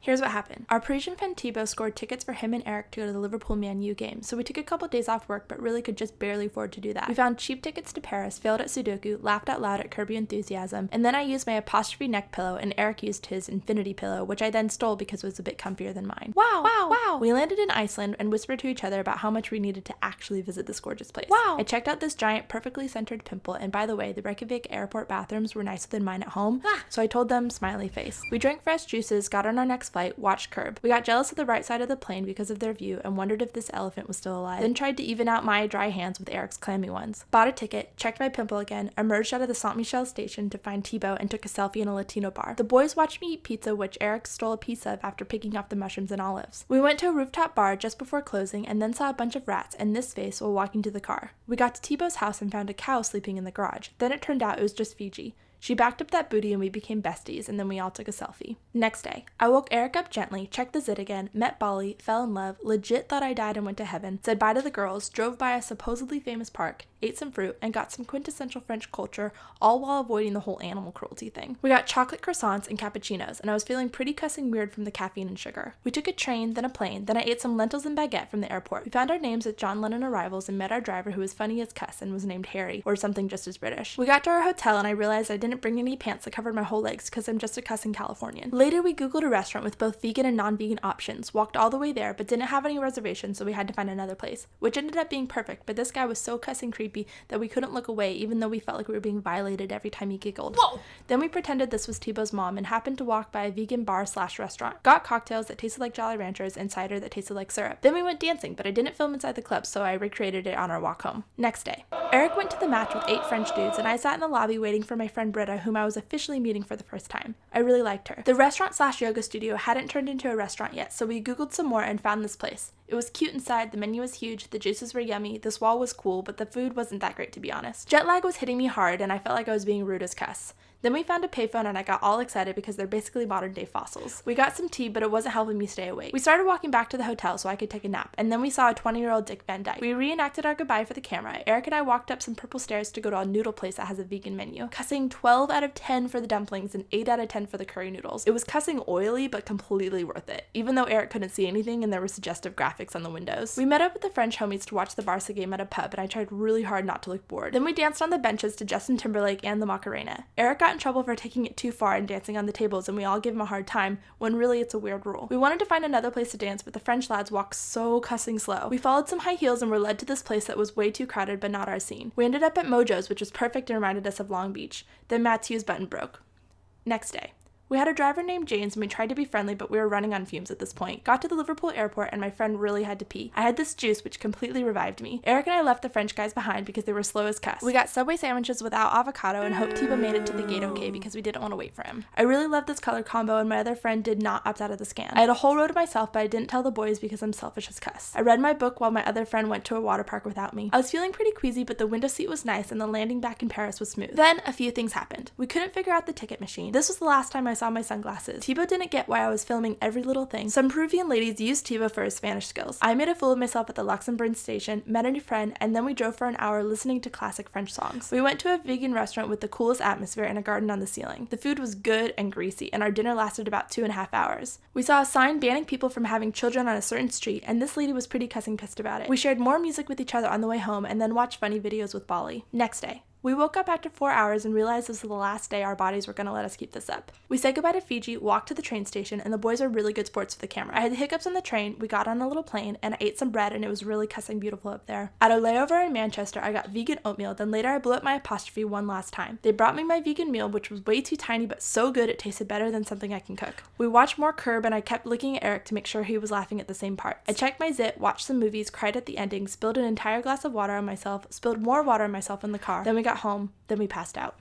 Here's what happened. Our Parisian friend Thibaut scored tickets for him and Eric to go to the Liverpool Man U game, so we took a couple days off work but really could just barely afford to do that. We found cheap tickets to Paris, failed at Sudoku, laughed out loud at Curb Your Enthusiasm, and then I used my apostrophe neck pillow and Eric used his infinity pillow, which I then stole because it was a bit comfier than mine. Wow! Wow! Wow! We landed in Iceland and whispered to each other about how much we needed to actually visit this gorgeous place. Wow! I checked out this giant, perfectly centered Pimple, and by the way, the Reykjavik airport bathrooms were nicer than mine at home, so I told them smiley face. We drank fresh juices, got on our next flight, watched Curb. We got jealous of the right side of the plane because of their view and wondered if this elephant was still alive. Then tried to even out my dry hands with Eric's clammy ones. Bought a ticket, checked my Pimple again, emerged out of the Saint Michel station to find Thibaut and took a selfie in a Latino bar. The boys watched me eat pizza, which Eric stole a piece of after picking off the mushrooms and olives. We went to a rooftop bar just before closing and then saw a bunch of rats and this face while walking to the car. We got to Thibaut's house and found a cow sleeping in the garage. Then it turned out it was just Fiji. She backed up that booty and we became besties, and then we all took a selfie. Next day, I woke Eric up gently, checked the zit again, met Bali, fell in love, legit thought I died and went to heaven, said bye to the girls, drove by a supposedly famous park, ate some fruit, and got some quintessential French culture, all while avoiding the whole animal cruelty thing. We got chocolate croissants and cappuccinos, and I was feeling pretty cussing weird from the caffeine and sugar. We took a train, then a plane, then I ate some lentils and baguette from the airport. We found our names at John Lennon arrivals and met our driver who was funny as cuss and was named Harry, or something just as British. We got to our hotel and I realized I didn't bring any pants that covered my whole legs because I'm just a cussing Californian. Later we googled a restaurant with both vegan and non-vegan options, walked all the way there but didn't have any reservations so we had to find another place, which ended up being perfect, but this guy was so cussing creepy that we couldn't look away even though we felt like we were being violated every time he giggled. Whoa! Then we pretended this was Thibaut's mom and happened to walk by a vegan bar/restaurant. Got cocktails that tasted like Jolly Ranchers and cider that tasted like syrup. Then we went dancing, but I didn't film inside the club so I recreated it on our walk home. Next day, Eric went to the match with 8 French dudes and I sat in the lobby waiting for my friend Britta, whom I was officially meeting for the first time. I really liked her. The restaurant/yoga studio hadn't turned into a restaurant yet, so we googled some more and found this place. It was cute inside, the menu was huge, the juices were yummy, this wall was cool, but the food wasn't that great to be honest. Jet lag was hitting me hard and I felt like I was being rude as cuss. Then we found a payphone and I got all excited because they're basically modern day fossils. We got some tea, but it wasn't helping me stay awake. We started walking back to the hotel so I could take a nap, and then we saw a 20-year-old Dick Van Dyke. We reenacted our goodbye for the camera. Eric and I walked up some purple stairs to go to a noodle place that has a vegan menu. Cussing 12 out of 10 for the dumplings and 8 out of 10 for the curry noodles. It was cussing oily, but completely worth it, even though Eric couldn't see anything and there were suggestive graphics on the windows. We met up with the French homies to watch the Barca game at a pub, and I tried really hard not to look bored. Then we danced on the benches to Justin Timberlake and the Macarena. Eric got in trouble for taking it too far and dancing on the tables, and we all give him a hard time when really it's a weird rule. We wanted to find another place to dance, but the French lads walked so cussing slow. We followed some high heels and were led to this place that was way too crowded but not our scene. We ended up at Mojo's, which was perfect and reminded us of Long Beach. Then Matthew's button broke. Next day. We had a driver named James and we tried to be friendly, but we were running on fumes at this point. Got to the Liverpool airport and my friend really had to pee. I had this juice which completely revived me. Eric and I left the French guys behind because they were slow as cuss. We got Subway sandwiches without avocado and hoped Thibaut made it to the gate okay because we didn't want to wait for him. I really loved this color combo and my other friend did not opt out of the scan. I had a whole row to myself, but I didn't tell the boys because I'm selfish as cuss. I read my book while my other friend went to a water park without me. I was feeling pretty queasy, but the window seat was nice and the landing back in Paris was smooth. Then a few things happened. We couldn't figure out the ticket machine. This was the last time I saw my sunglasses. Thibaut didn't get why I was filming every little thing. Some Peruvian ladies used Thibaut for his Spanish skills. I made a fool of myself at the Luxembourg station, met a new friend, and then we drove for an hour listening to classic French songs. We went to a vegan restaurant with the coolest atmosphere and a garden on the ceiling. The food was good and greasy, and our dinner lasted about 2.5 hours. We saw a sign banning people from having children on a certain street, and this lady was pretty cussing pissed about it. We shared more music with each other on the way home, and then watched funny videos with Bali. Next day. We woke up after 4 hours and realized this was the last day our bodies were going to let us keep this up. We said goodbye to Fiji, walked to the train station, and the boys are really good sports for the camera. I had the hiccups on the train, we got on a little plane, and I ate some bread and it was really cussing beautiful up there. At a layover in Manchester, I got vegan oatmeal, then later I blew up my apostrophe one last time. They brought me my vegan meal, which was way too tiny but so good it tasted better than something I can cook. We watched more Curb and I kept looking at Eric to make sure he was laughing at the same parts. I checked my zit, watched some movies, cried at the ending, spilled an entire glass of water on myself, spilled more water on myself in the car, then we got home, then we passed out.